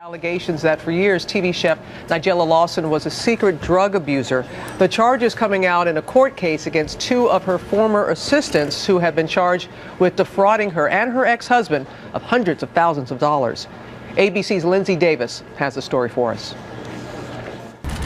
Allegations that for years TV chef Nigella Lawson was a secret drug abuser. The charges coming out in a court case against two of her former assistants who have been charged with defrauding her and her ex-husband of hundreds of thousands of dollars. ABC's Lindsay Davis has the story for us.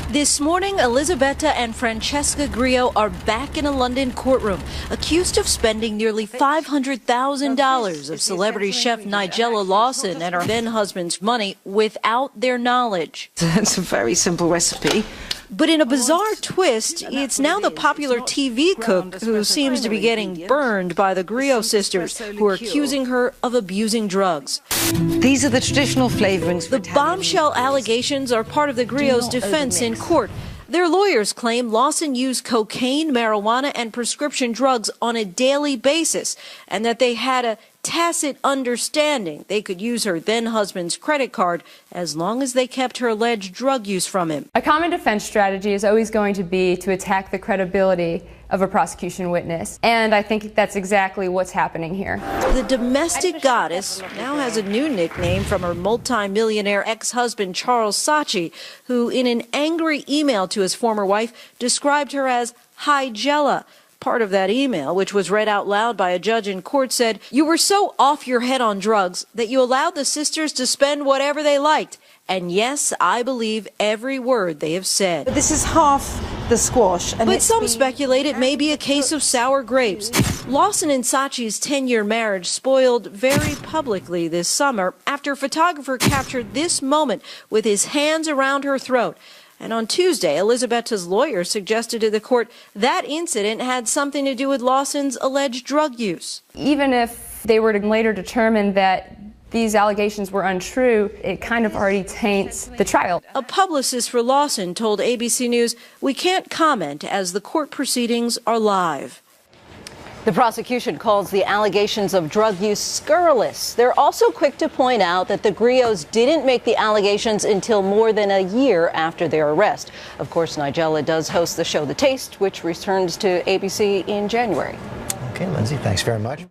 This morning, Elisabetta and Francesca Grillo are back in a London courtroom, accused of spending nearly $500,000 of celebrity chef Nigella Lawson and her then-husband's money without their knowledge. It's a very simple recipe. But in a bizarre twist, it's now the popular TV cook who seems to be getting burned by the Grillo sisters, who are accusing her of abusing drugs. These are the traditional flavorings. The bombshell allegations are part of the Grillo's defense in court. Their lawyers claim Lawson used cocaine, marijuana, and prescription drugs on a daily basis, and that they had a tacit understanding they could use her then-husband's credit card as long as they kept her alleged drug use from him. A common defense strategy is always going to be to attack the credibility of a prosecution witness, and I think that's exactly what's happening here. The domestic goddess now has a new nickname from her multi-millionaire ex-husband Charles Saatchi, who in an angry email to his former wife described her as Nigella. Part of that email, which was read out loud by a judge in court, said, "You were so off your head on drugs that you allowed the sisters to spend whatever they liked. And yes, I believe every word they have said." But this is half the squash. But some speculate it may be a case of sour grapes. Lawson and Saatchi's 10-year marriage spoiled very publicly this summer after a photographer captured this moment with his hands around her throat. And on Tuesday, Elisabetta's lawyer suggested to the court that incident had something to do with Lawson's alleged drug use. Even if they were to later determine that these allegations were untrue, it kind of already taints the trial. A publicist for Lawson told ABC News, "We can't comment as the court proceedings are live." The prosecution calls the allegations of drug use scurrilous. They're also quick to point out that the Grillos didn't make the allegations until more than a year after their arrest. Of course, Nigella does host the show The Taste, which returns to ABC in January. Okay, Lindsay, thanks very much.